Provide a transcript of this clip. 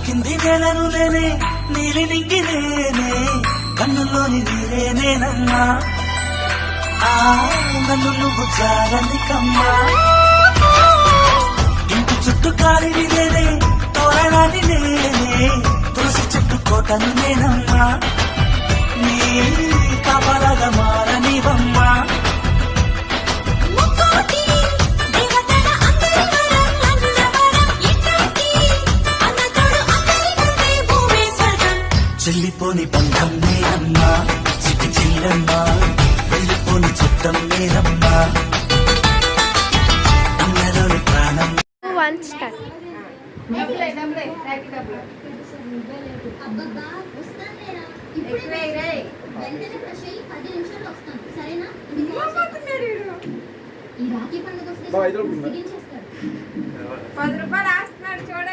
కింది నేలను నేనే నీలి నింగి నేనే కన్నుల్లోని నీరే నేనమ్మా నన్ను నువ్వు జాలని కమ్మా ఇంటి చుట్టూ కాలిని నేనే తోరణాన్ని నేనే తులసి చుట్టూ కోటను నేనమ్మా నీ కాపలాగా మారనివమ్మా చెల్లిపోని బంధం నేనమ్మా చిట్టి చిల్లమ్మా వెళ్ళిపోని చుట్టం నేనమ్మా అన్నలోని ప్రాణం ఈ రాఖీ పండుగ వస్తే 10 రూపాయలు ఆస్తున్నాడు చూడండి.